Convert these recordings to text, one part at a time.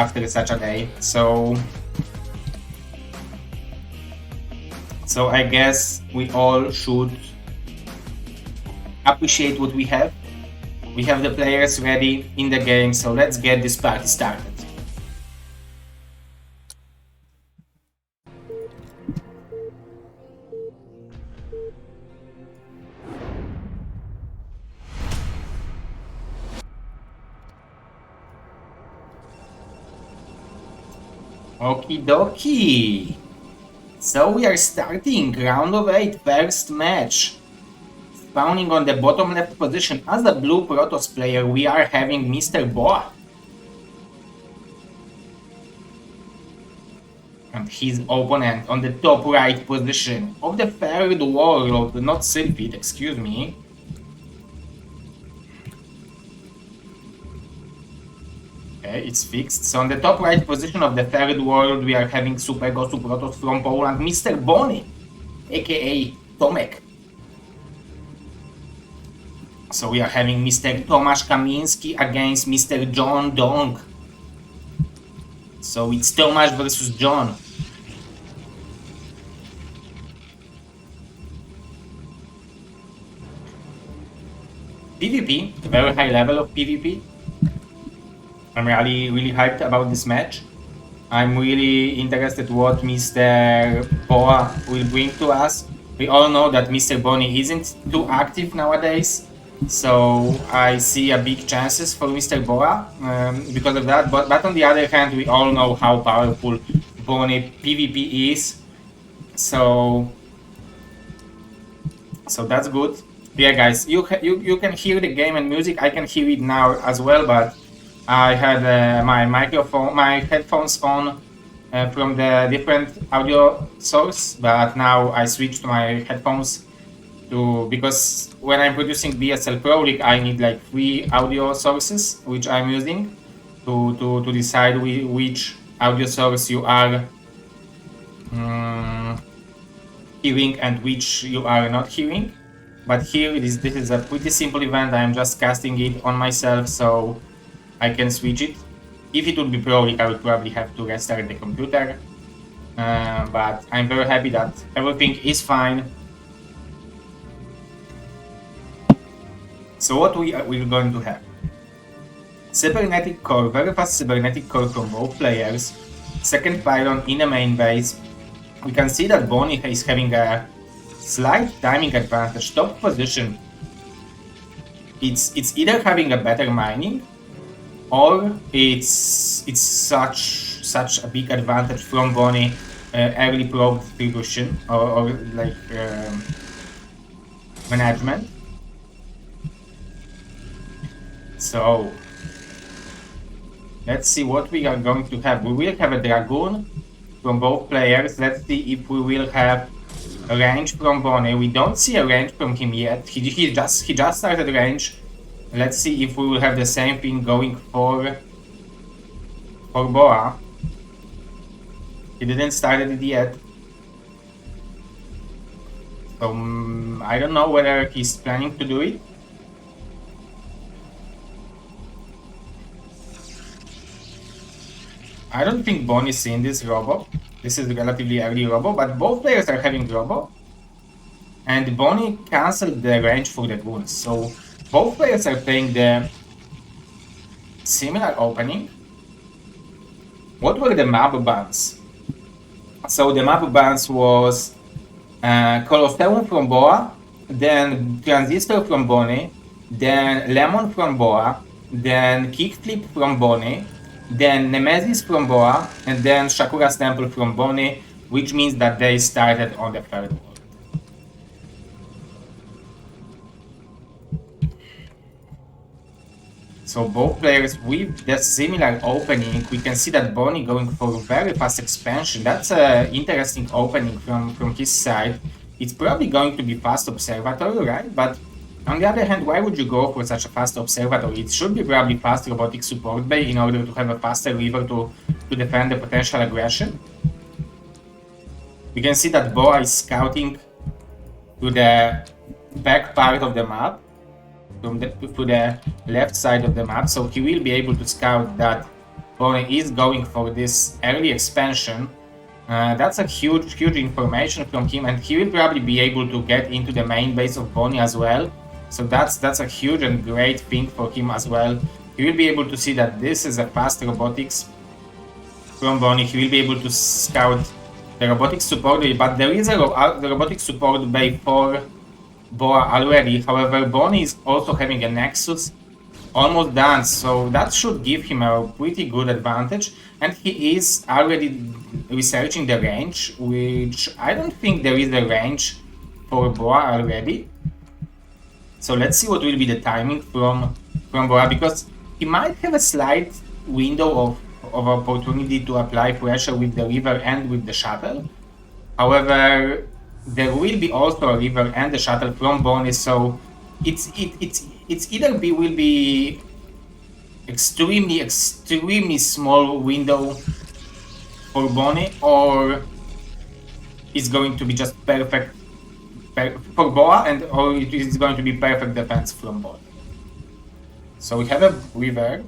after such a day. So I guess we all should appreciate what we have. We have the players ready in the game, so let's get this party started. Okie dokie. So we are starting round of 8, first match. Spawning on the bottom left position as a blue Protoss player, we are having Mr. BoA. And his opponent on the top right position of the third world, not Sylphid, excuse me. Okay, it's fixed. So on the top right position of the third world, we are having Super Gosu Protoss from Poland, Mr. Bonyth, aka Tomek. So we are having Mr. Tomasz Kamiński against Mr. John Dong. So it's Tomasz versus John. PvP, very high level of PvP. I'm really hyped about this match. I'm really interested what Mr. BoA will bring to us. We all know that Mr. Bonyth isn't too active nowadays, so I see a big chances for Mr. BoA because of that. But on the other hand, we all know how powerful Bonyth PvP is, so that's good. Yeah, guys, you can hear the game and music. I can hear it now as well, but I had my headphones on from the different audio source, but now I switched my headphones because when I'm producing BSL Pro League, I need like 3 audio sources, which I'm using to decide which audio source you are hearing and which you are not hearing. But here this is a pretty simple event. I'm just casting it on myself, so I can switch it. If it would be Pro League, I would probably have to restart the computer. But I'm very happy that everything is fine. So what we're going to have? Cybernetic core, very fast cybernetic core from both players. Second pylon in the main base. We can see that Bonyth is having a slight timing advantage. Top position. It's either having a better mining, or it's such a big advantage from Bonyth early probe distribution or like management. So let's see what we are going to have. We will have a Dragoon from both players. Let's see if we will have a range from Bonyth. We don't see a range from him yet. He just started range. Let's see if we will have the same thing going for BoA. He didn't start it yet. So I don't know whether he's planning to do it. I don't think Bonyth is in this robo. This is relatively early robo, but both players are having robo. And Bonyth cancelled the range for the goons. So both players are playing the similar opening. What were the map bans? So the map bans was Colosseum from BoA, then Transistor from Bonyth, then Lemon from BoA, then Kickflip from Bonyth, then Nemesis from BoA, and then Shakura's Temple from Bonyth, which means that they started on the third world. So both players with the similar opening. We can see that Bonyth going for very fast expansion. That's an interesting opening from his side. It's probably going to be fast observatory, right? But on the other hand, why would you go for such a fast observatory? It should be probably fast robotic support bay in order to have a faster river to defend the potential aggression. We can see that BoA is scouting to the back part of the map, to the left side of the map, so he will be able to scout that Bonyth is going for this early expansion. That's a huge information from him, and he will probably be able to get into the main base of Bonyth as well. So that's a huge and great thing for him as well. He will be able to see that this is a fast robotics from Bonyth. He will be able to scout the robotics support, but there is a the robotics support bay for BoA already. However, Bonyth is also having a Nexus almost done, so that should give him a pretty good advantage. And he is already researching the range, which I don't think there is a range for BoA already. So let's see what will be the timing from BoA, because he might have a slight window of opportunity to apply pressure with the river and with the shuttle. However, there will be also a river and the shuttle from Bonyth, so it's either will be extremely small window for Bonyth, or it's going to be just perfect for BoA, and or it is going to be perfect defense from Bonyth. So we have a river.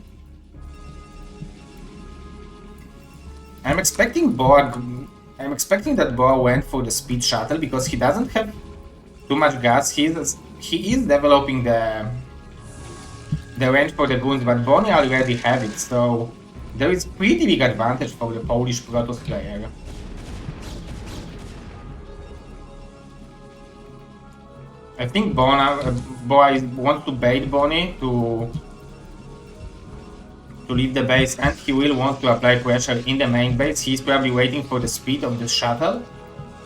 I'm expecting that BoA went for the speed shuttle because he doesn't have too much gas. He is developing the range for the goons, but Bonyth already have it, so there is pretty big advantage for the Polish Protoss player. I think BoA wants to bait Bonyth to leave the base, and he will want to apply pressure in the main base. He's probably waiting for the speed of the shuttle.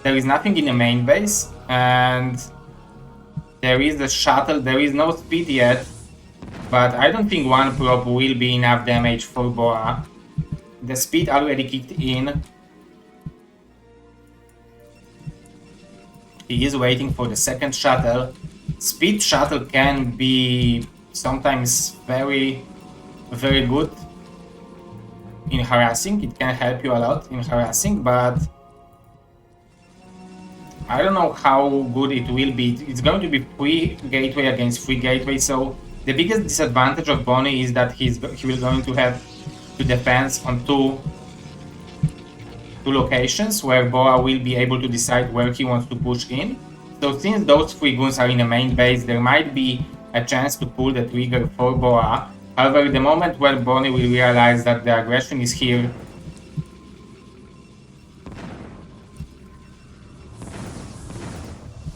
There is nothing in the main base, and there is the shuttle. There is no speed yet, but I don't think one prop will be enough damage for BoA. The speed already kicked in. He is waiting for the second shuttle. Speed shuttle can be sometimes very good in harassing. It can help you a lot in harassing, but I don't know how good it will be. It's going to be free gateway against free gateway, so the biggest disadvantage of Bonyth is that he will going to have to defend on two locations where BoA will be able to decide where he wants to push in. So since those three goons are in the main base, there might be a chance to pull the trigger for BoA. However, the moment where Bonyth will realize that the aggression is here,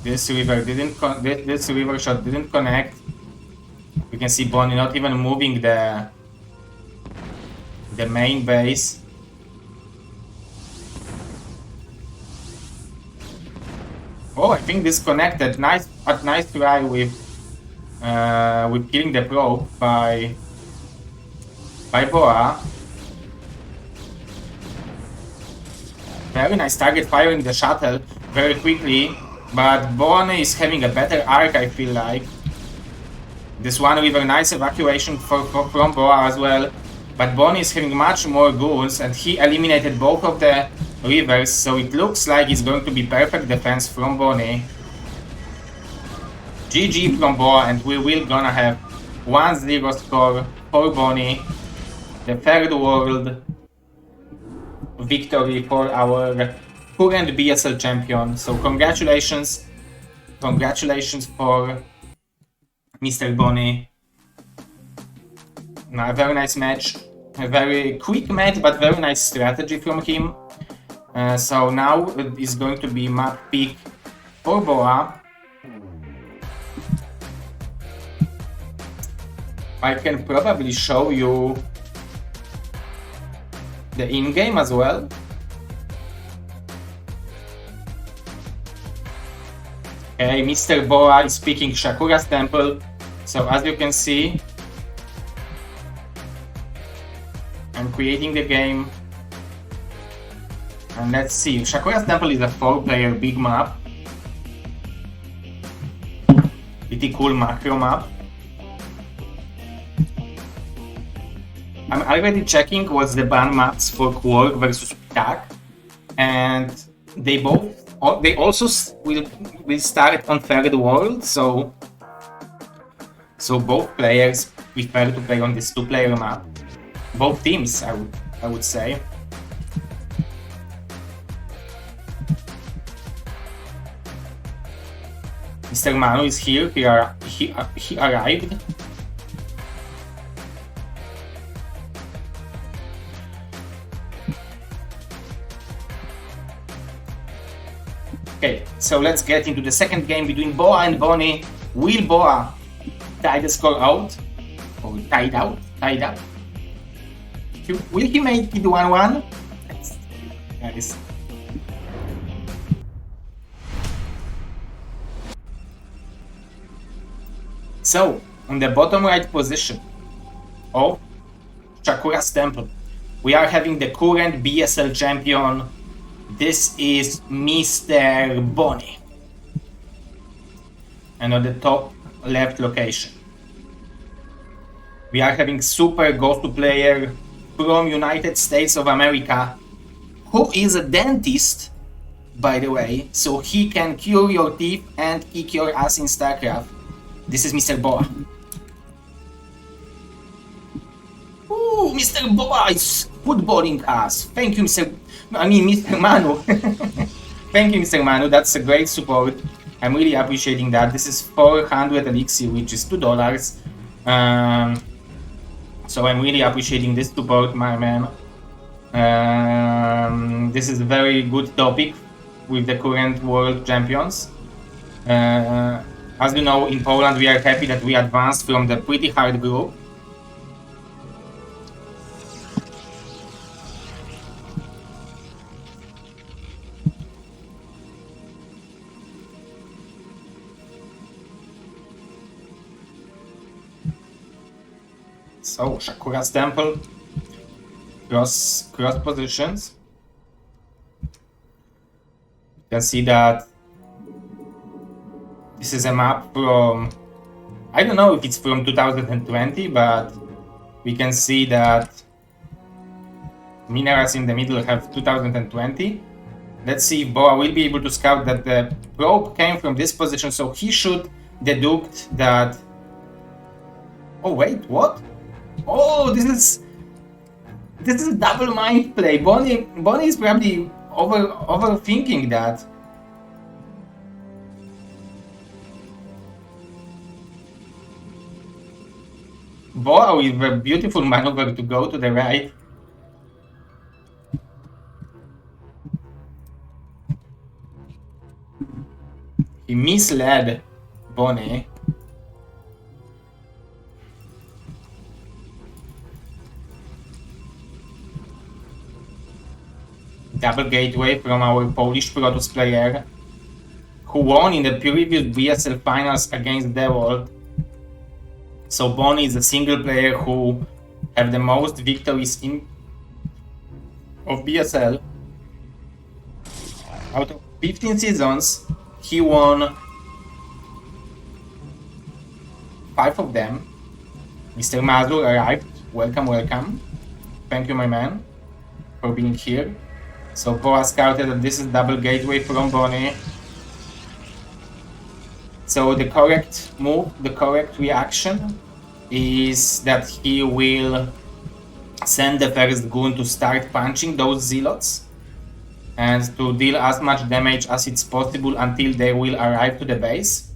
this river shot didn't connect. You can see Bonyth not even moving the main base. Oh, I think this connected. Nice try with killing the probe by BoA. Very nice target firing the shuttle very quickly, but Bonyth is having a better arc, I feel like. This one with a nice evacuation from BoA as well, but Bonyth is having much more goons, and he eliminated both of the rivers, so it looks like it's going to be perfect defense from Bonyth. GG from BoA, and we will gonna have 1-0 score for Bonyth. The third world victory for our current BSL champion. So congratulations for Mr. Bonyth. A very nice match, a very quick match, but very nice strategy from him. So now it is going to be map pick for BoA. I can probably show you the in-game as well. Okay, Mr. BoA is picking Shakura's Temple. So as you can see, I'm creating the game. And let's see, Shakura's Temple is a 4-player big map. Pretty cool macro map. I'm already checking what's the ban maps for Quark versus Ptak, and they also will start on third world, so both players prefer to play on this 2-player map. both teams, I would say. Mr. Manu is here. He arrived. Okay, so let's get into the second game between BoA and Bonyth. Will BoA tie the score out? Or tied out? Tied up? Will he make it 1-1? Nice. So, on the bottom right position of Shakura's Temple, we are having the current BSL champion. This is Mr. Bonyth. And on the top left location, we are having super go-to player from United States of America, who is a dentist, by the way, so he can cure your teeth and kick your ass in StarCraft. This is Mr. BoA. Ooh, Mr. BoA is footballing us. Thank you, Mr. Manu. Thank you, Mr. Manu. That's a great support. I'm really appreciating that. This is 400 elixir, which is $2. So I'm really appreciating this support, my man. This is a very good topic with the current world champions. As you know, in Poland we are happy that we advanced from the pretty hard group. So, Shakura's Temple, cross positions. You can see that this is a map from, I don't know if it's from 2020, but we can see that minerals in the middle have 2020. Let's see if BoA will be able to scout that the probe came from this position, so he should deduct that... Oh wait, what? Oh, this is a double mind play. Bonyth is probably overthinking that. BoA with a beautiful maneuver to go to the right. He misled Bonyth. Double gateway from our Polish Protoss player, who won in the previous BSL finals against Dawid. So Bonyth is a single player who have the most victories of BSL. Out of 15 seasons, he won 5 of them. Mr. Mazur arrived. Welcome, welcome. Thank you, my man, for being here. So BoA scouted that this is double gateway from Bonyth. So the correct move, the correct reaction is that he will send the first goon to start punching those zealots and to deal as much damage as it's possible until they will arrive to the base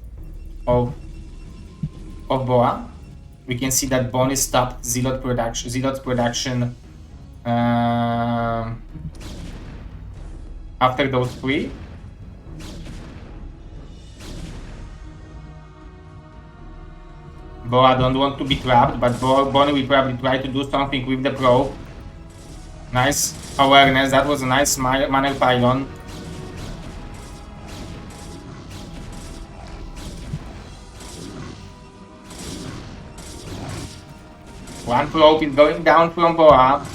of BoA. We can see that Bonyth stopped zealot production after those 3. BoA don't want to be trapped, but Bonyth will probably try to do something with the probe. Nice awareness, that was a nice manner pylon. One probe is going down from BoA.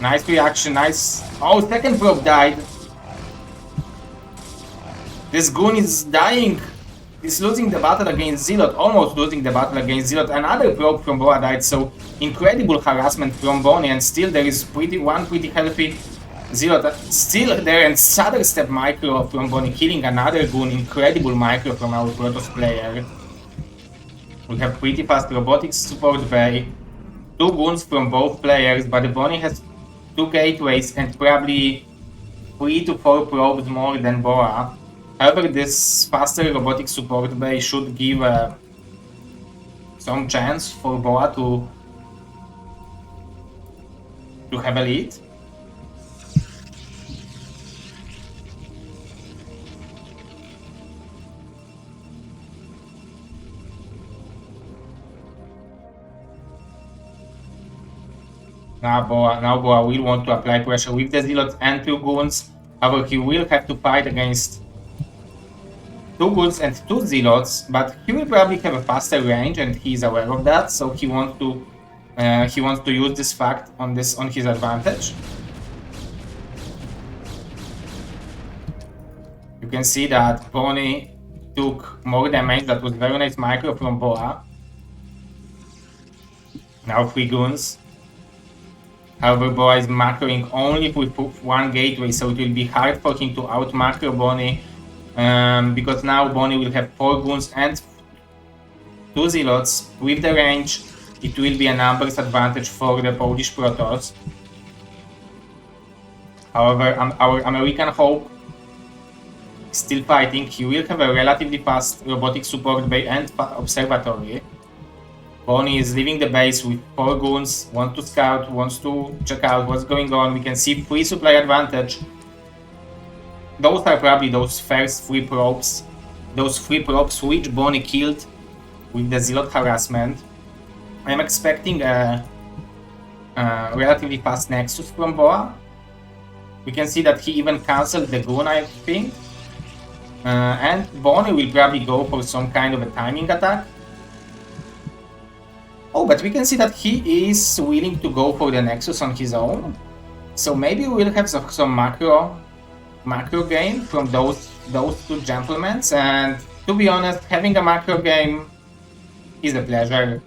Nice reaction, nice. Oh, second probe died. This goon is dying. He's losing the battle against Zealot, almost losing the battle against Zealot. Another probe from BoA died, so incredible harassment from Bonyth, and still there is one pretty healthy Zealot still there, and Shadow Step micro from Bonyth killing another goon. Incredible micro from our Protoss player. We have pretty fast robotics support bay. 2 goons from both players, but Bonyth has 2 gateways and probably 3 to 4 probes more than BoA. However, this faster robotic support bay should give some chance for BoA to have a lead. Now BoA will want to apply pressure with the Zealots and 2 goons. However, he will have to fight against 2 goons and 2 Zealots, but he will probably have a faster range, and he is aware of that. So he wants to use this fact on his advantage. You can see that Bonyth took more damage. That was very nice micro from BoA. Now 3 goons. However, BoA is macroing only with 1 gateway, so it will be hard for him to out-macro Bonyth, because now Bonyth will have 4 goons and 2 Zealots. With the range, it will be a numbers advantage for the Polish Protoss. However, our American Hope is still fighting. He will have a relatively fast robotic support bay and observatory. Bonyth is leaving the base with 4 goons, wants to scout, wants to check out what's going on. We can see 3 supply advantage. Those are probably those first 3 probes. Those 3 probes which Bonyth killed with the Zealot harassment. I'm expecting a relatively fast Nexus from BoA. We can see that he even cancelled the goon, I think. And Bonyth will probably go for some kind of a timing attack. Oh, but we can see that he is willing to go for the Nexus on his own. So maybe we'll have some macro game from those 2 gentlemen. And to be honest, having a macro game is a pleasure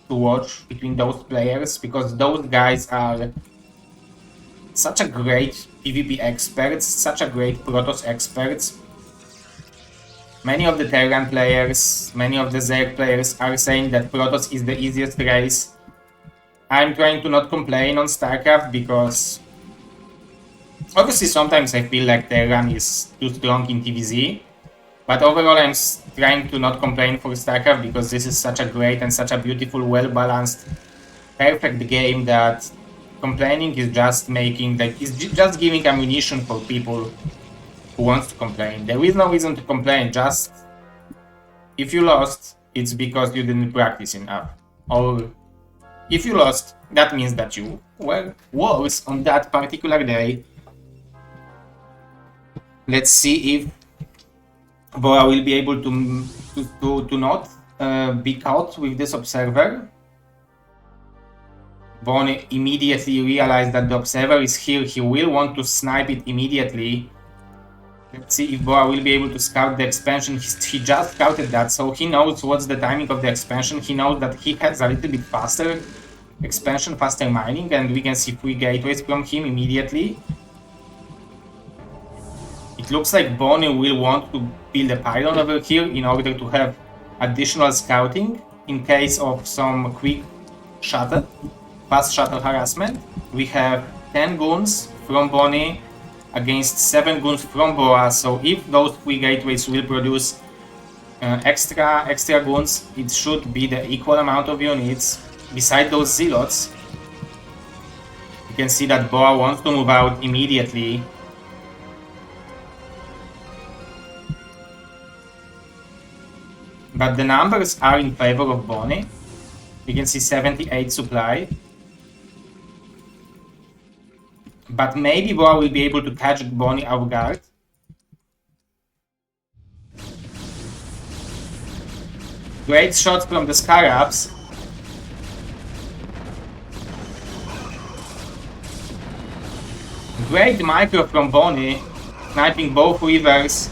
to watch between those players, because those guys are such a great PvP experts, such a great Protoss experts. Many of the Terran players, many of the Zerg players are saying that Protoss is the easiest race. I'm trying to not complain on StarCraft because obviously sometimes I feel like Terran is too strong in TvZ. But overall I'm trying to not complain for StarCraft because this is such a great and such a beautiful, well-balanced, perfect game that complaining is just just giving ammunition for people who wants to complain. There is no reason to complain, just if you lost, it's because you didn't practice enough. Or if you lost, that means that you were worse on that particular day. Let's see if BoA will be able to not be caught with this observer. Bonyth immediately realized that the observer is here. He will want to snipe it immediately. Let's see if BoA will be able to scout the expansion. He just scouted that, so he knows what's the timing of the expansion. He knows that he has a little bit faster expansion, faster mining, and we can see 3 gateways from him immediately. It looks like Bonyth will want to build a pylon over here in order to have additional scouting in case of some quick shuttle, fast shuttle harassment. We have 10 goons from Bonyth against 7 goons from BoA, so if those 3 gateways will produce extra goons, it should be the equal amount of units. Beside those Zealots, you can see that BoA wants to move out immediately. But the numbers are in favor of Bonyth. You can see 78 supply. But maybe BoA will be able to catch Bonyth off guard. Great shots from the Scarabs. Great micro from Bonyth, sniping both rivers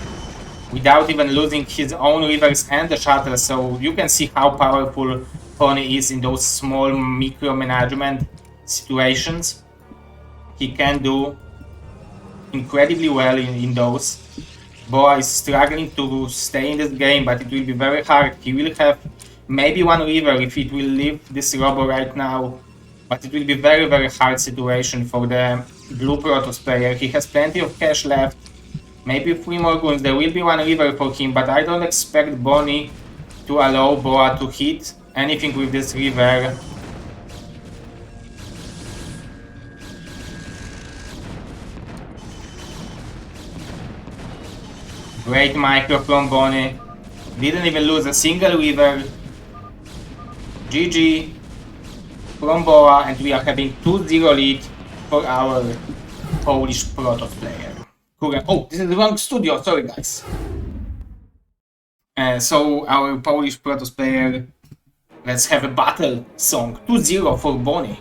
without even losing his own rivers and the shuttle. So you can see how powerful Bonyth is in those small micromanagement situations. He can do incredibly well in those. BoA is struggling to stay in this game, but it will be very hard. He will have maybe 1 river if it will leave this robo right now. But it will be very hard situation for the blue Protoss player. He has plenty of cash left. Maybe 3 more goons. There will be 1 river for him, but I don't expect Bonyth to allow BoA to hit anything with this river. Great micro from Bonyth. Didn't even lose a single river. GG from BoA, and we are having 2-0 lead for our Polish Protoss player. Oh, this is the wrong studio, sorry guys. So our Polish Protoss player, let's have a battle song. 2-0 for Bonyth.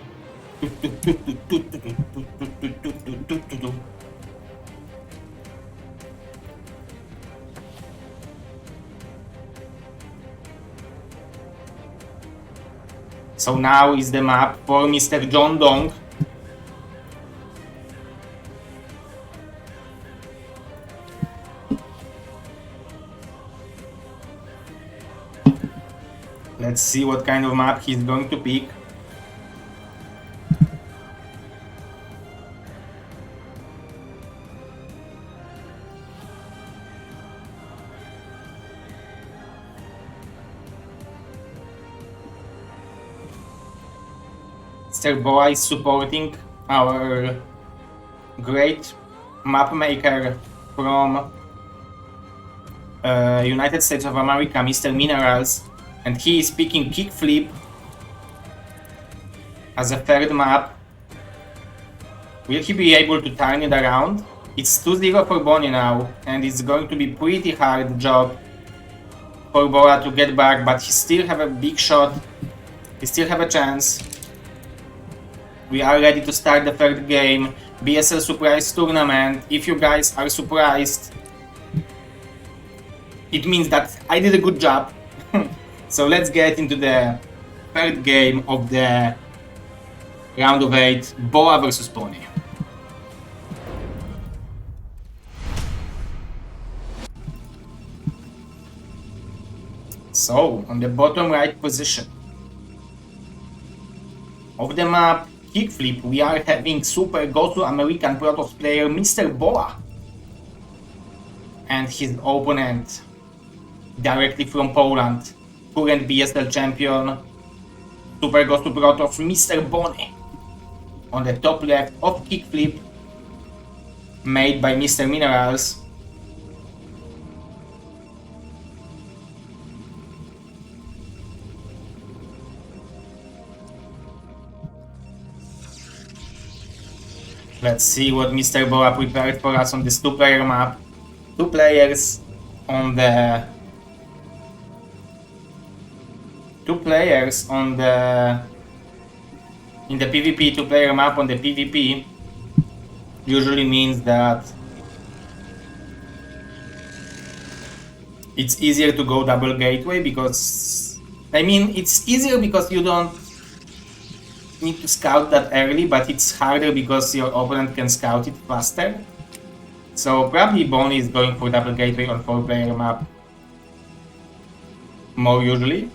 So now is the map for Mr. John Dong. Let's see what kind of map he's going to pick. Mr. BoA is supporting our great map maker from United States of America, Mr. Minerals, and he is picking Kickflip as a third map. Will he be able to turn it around? It's 2-0 for Bonyth now, and it's going to be pretty hard job for BoA to get back, but he still have a big shot. He still have a chance. We are ready to start the third game. BSL Surprise Tournament. If you guys are surprised, it means that I did a good job. So let's get into the third game of the round of 8, BoA versus Bonyth. So, on the bottom right position of the map, Kickflip, we are having super go-to American Protoss player Mr. BoA and his opponent directly from Poland, current BSL champion, super go-to Protoss Mr. Bonyth. On the top left of Kickflip, made by Mr. Minerals. Let's see what Mr. BoA prepared for us on this 2-player map. 2 players on the... 2 players on the... In the PvP, 2-player map on the PvP usually means that it's easier to go double gateway because... I mean, it's easier because you don't need to scout that early, but it's harder because your opponent can scout it faster. So probably Bonyth is going for double gateway on 4-player map more usually.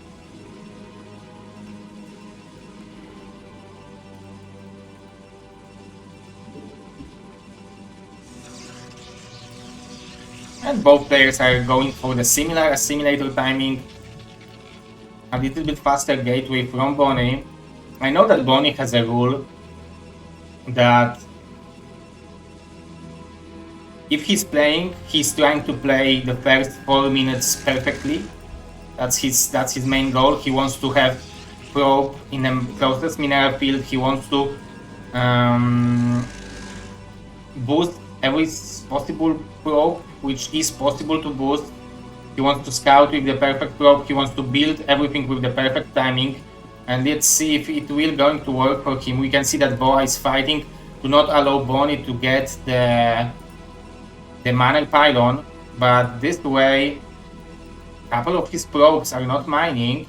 And both players are going for the similar assimilator timing. A little bit faster gateway from Bonyth. I know that Bonyth has a rule that if he's playing, he's trying to play the first 4 minutes perfectly. That's his main goal. He wants to have probe in the closest mineral field. He wants to boost every possible probe, which is possible to boost. He wants to scout with the perfect probe. He wants to build everything with the perfect timing. And let's see if it will going to work for him. We can see that BoA is fighting to not allow Bonyth to get the mana pylon, but this way a couple of his probes are not mining.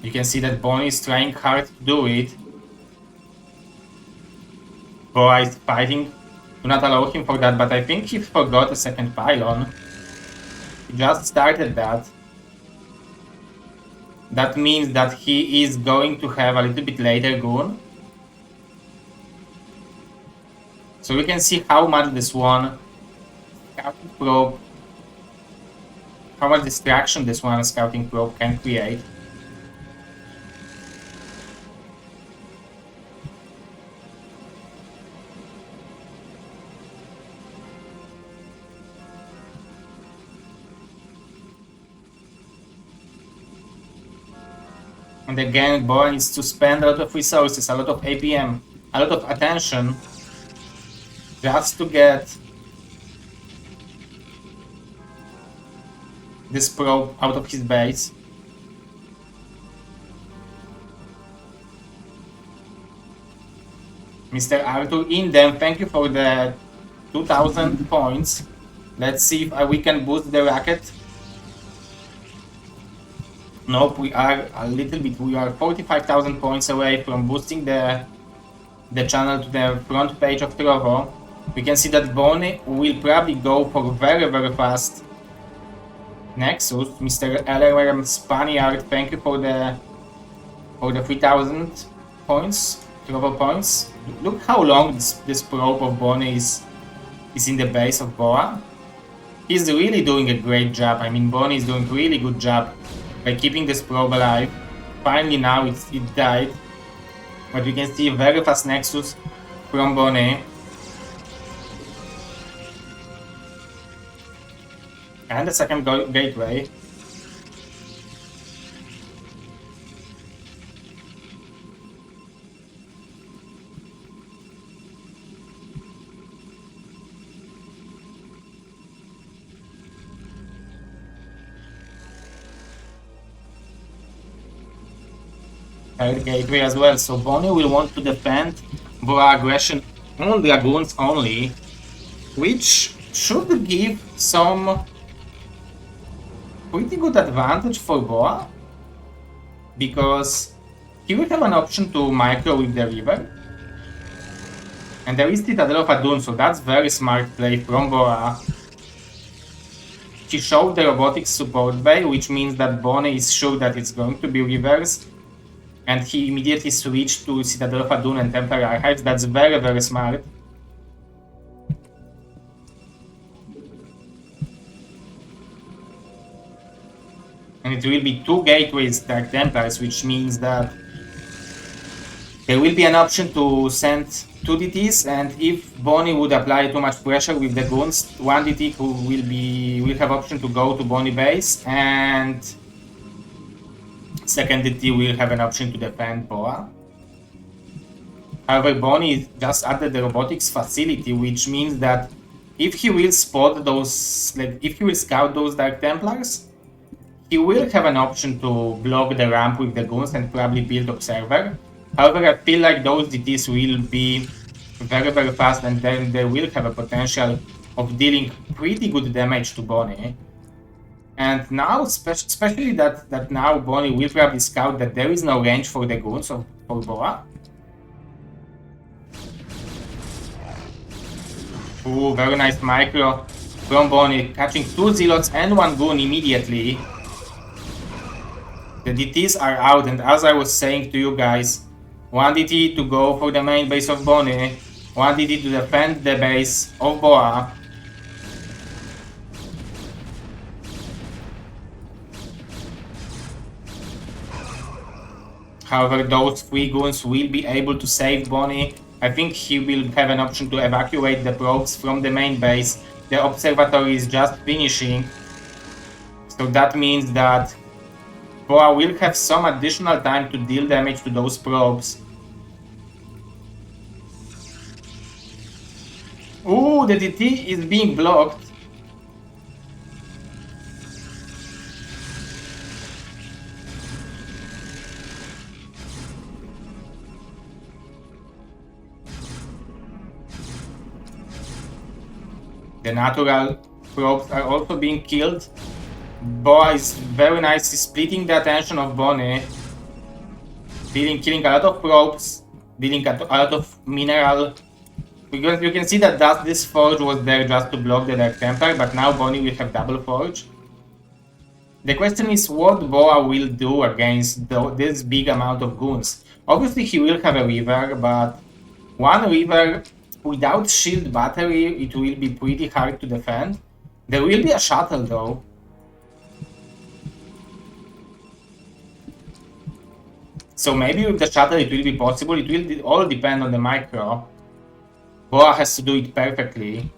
You can see that Bonyth is trying hard to do it. BoA is fighting to not allow him for that, but I think he forgot a second pylon. He just started that. That means that he is going to have a little bit later Goon. So we can see how much this one scouting probe, how much distraction this one scouting probe can create. And again, BoA needs to spend a lot of resources, a lot of APM, a lot of attention just to get this probe out of his base. Mr. Arthur Indem, thank you for the 2000 points. Let's see if we can boost the racket. Nope, we are a little bit, we are 45,000 points away from boosting the channel to the front page of Trovo. We can see that Bony will probably go for very fast Nexus. Mr. LRM Spaniard, thank you for the 3000 points, Trovo points. Look how long this probe of Bony is in the base of BoA. He's really doing a great job. I mean, Bony is doing a really good job by keeping this probe alive. Finally now it died. But we can see a very fast Nexus from Bony. And the second gateway. Third gateway as well, so Bony will want to defend BoA aggression on Dragoons only, which should give some pretty good advantage for BoA, because he will have an option to micro with the river, and there is Citadel of Adun, so that's very smart play from BoA. He showed the robotics support bay, which means that Bony is sure that it's going to be reversed, and he immediately switched to Citadel of Adun and Temporary Archives. That's very smart. And it will be 2 gateways Dark Templars, which means that there will be an option to send 2 DTs, and if Bony would apply too much pressure with the goons, 1 DT will have option to go to Bony base, and second DT will have an option to defend BoA. However, Bony just added the robotics facility, which means that if he will spot those, like if he will scout those Dark Templars, he will have an option to block the ramp with the goons and probably build Observer. However, I feel like those DTs will be very fast, and then they will have a potential of dealing pretty good damage to Bony. And now, especially that now Bony will probably scout that there is no range for the goons for BoA. Ooh, very nice micro from Bony, catching 2 Zealots and 1 goon immediately. The DTs are out, and as I was saying to you guys, 1 DT to go for the main base of Bony, 1 DT to defend the base of BoA. However, those 3 goons will be able to save Bony. I think he will have an option to evacuate the probes from the main base. The observatory is just finishing, so that means that BoA will have some additional time to deal damage to those probes. Ooh, the DT is being blocked. The natural probes are also being killed. BoA is very nicely splitting the attention of Bony, killing a lot of probes, dealing a lot of mineral. Because you can see that this forge was there just to block the Dark Templar, but now Bony will have double forge. The question is what BoA will do against this big amount of goons. Obviously he will have a river, but one river without shield battery, it will be pretty hard to defend. There will be a shuttle though. So maybe with the shuttle it will be possible. It will all depend on the micro. BoA has to do it perfectly.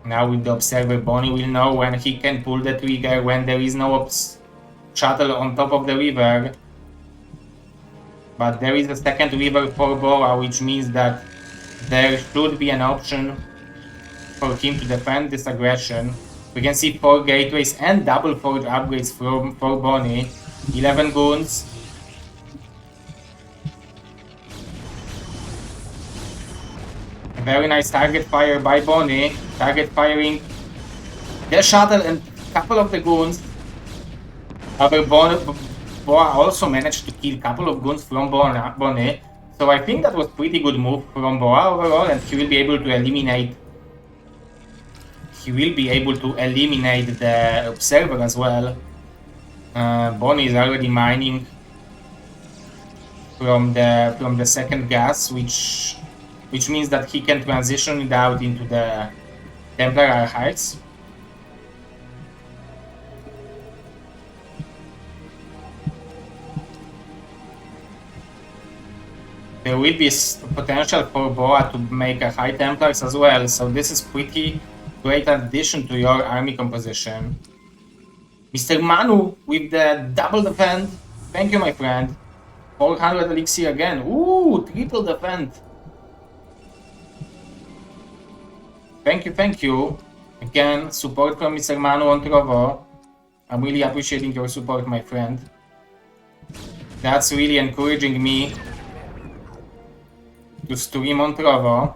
Now with the observer, Bonyth will know when he can pull the trigger, when there is no shuttle on top of the river. But there is a second river for BoA, which means that there should be an option for him to defend this aggression. We can see 4 gateways and double forge upgrades for Bonyth. 11 goons. A very nice target fire by Bonyth. Target firing the shuttle and a couple of the goons. However, BoA also managed to kill a couple of goons from Bonyth. So I think that was pretty good move from BoA overall, and he will be able to eliminate the observer as well. Bonyth is already mining from the second gas, which means that he can transition it out into the Templar Heights. There will be potential for BoA to make a High Templars as well, so this is pretty great addition to your army composition. Mr. Manu with the double defend. Thank you, my friend. 400 elixir again. Ooh, triple defend. Thank you. Again, support from Mr. Manu on Trovo. I'm really appreciating your support, my friend. That's really encouraging me to stream on Trovo.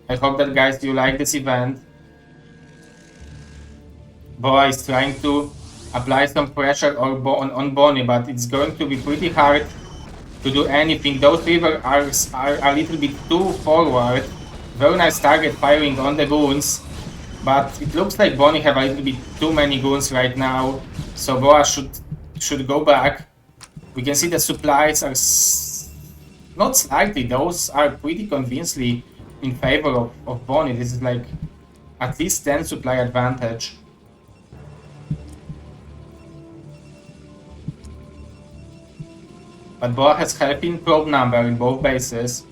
I hope that, guys, you like this event. BoA is trying to apply some pressure on Bonyth, but it's going to be pretty hard to do anything. Those rivers are a little bit too forward. Very nice target firing on the goons, but it looks like Bonyth have a little bit too many goons right now, so BoA should go back. We can see the supplies are not slightly, those are pretty convincingly in favor of Bonyth. This is like at least 10 supply advantage. But BoA has helping probe number in both bases.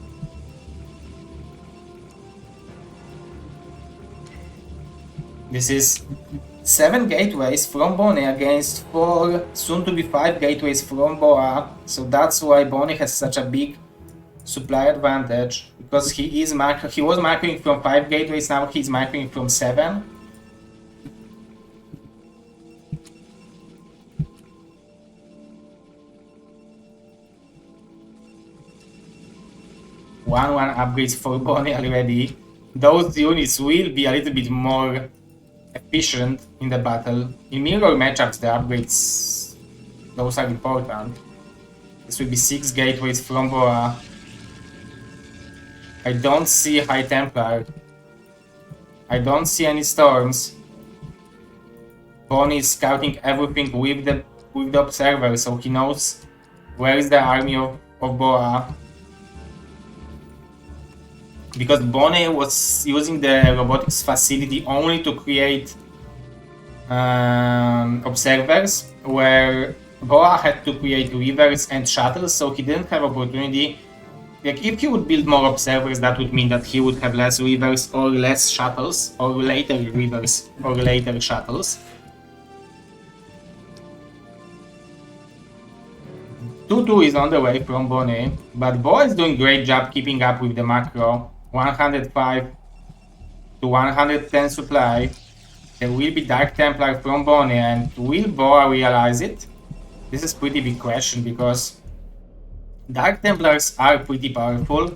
This is 7 gateways from Bonyth against 4, soon to be 5 gateways from BoA. So that's why Bonyth has such a big supply advantage, because he was marking from 5 gateways, now he's marking from 7. One upgrades for Bonyth already. Those units will be a little bit more efficient in the battle. In mirror matchups, the upgrades, those are important. This will be 6 gateways from BoA. I don't see High Templar. I don't see any storms. Bonyth is scouting everything with the observer, so he knows where is the army of BoA. Because Bonyth was using the robotics facility only to create observers, where BoA had to create rivers and shuttles, so he didn't have opportunity. Like, if he would build more observers, that would mean that he would have less rivers or less shuttles, or later rivers or later shuttles. 2-2 is on the way from Bonyth, but BoA is doing great job keeping up with the macro. 105 to 110 supply. There will be Dark Templar from Bonyth, and will BoA realize it? This is pretty big question, because Dark Templars are pretty powerful.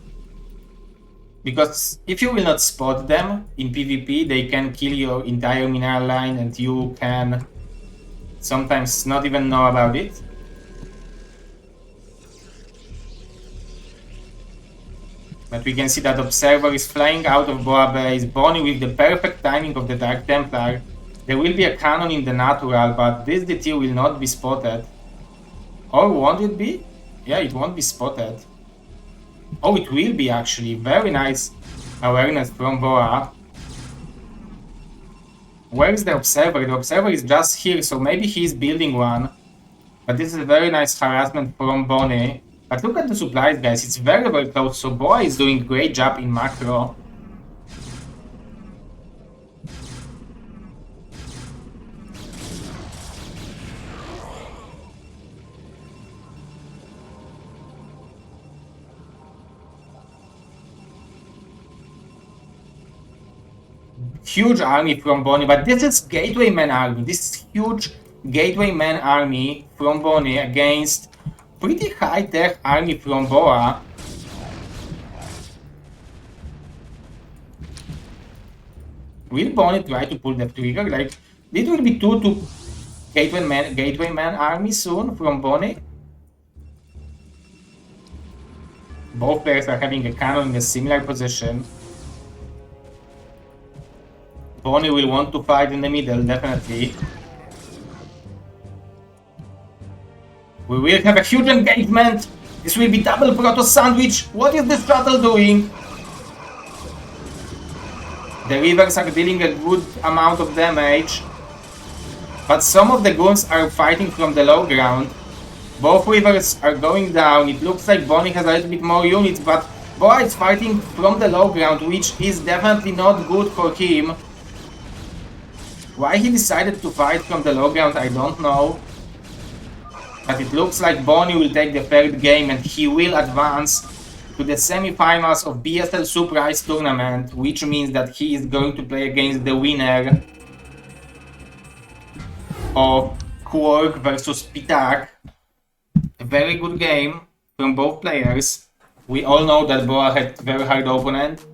Because if you will not spot them in PvP, they can kill your entire mineral line, and you can sometimes not even know about it. But we can see that Observer is flying out of BoA base, Bonyth with the perfect timing of the Dark Templar. There will be a cannon in the natural, but this DT will not be spotted. Or won't it be? Yeah, it won't be spotted. Oh, it will be actually. Very nice awareness from BoA. Where is the Observer? The Observer is just here, so maybe he's building one. But this is a very nice harassment from Bonyth. But look at the supplies, guys. It's very, very close. So BoA is doing a great job in macro. Huge army from Bonyth, but this is Gateway Man army. This is huge Gateway Man army from Bonyth against pretty high-tech army from BoA. Will Bonyth try to pull the trigger? Like, it will be 2 Gateway Man army soon from Bonyth. Both players are having a cannon in a similar position. Bonyth will want to fight in the middle, definitely. We will have a huge engagement! This will be double Proto Sandwich! What is this shuttle doing? The Reavers are dealing a good amount of damage. But some of the goons are fighting from the low ground. Both Reavers are going down. It looks like Bonyth has a little bit more units, but BoA is fighting from the low ground, which is definitely not good for him. Why he decided to fight from the low ground, I don't know. But it looks like Bonyth will take the third game and he will advance to the semi-finals of BSL Surprise Tournament, which means that he is going to play against the winner of Quark versus Pitak. A very good game from both players. We all know that BoA had a very hard opponent.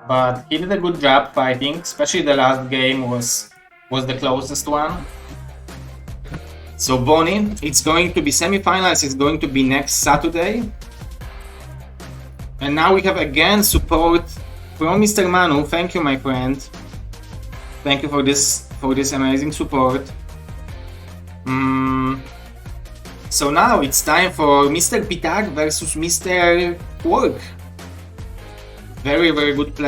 But he did a good job fighting, especially the last game was the closest one. So Bonyth, it's going to be semi-finals, it's going to be next Saturday. And now we have again support from Mr. Manu. Thank you, my friend. Thank you for this amazing support. So now it's time for Mr. Pitak versus Mr. Quark. Very, very good player.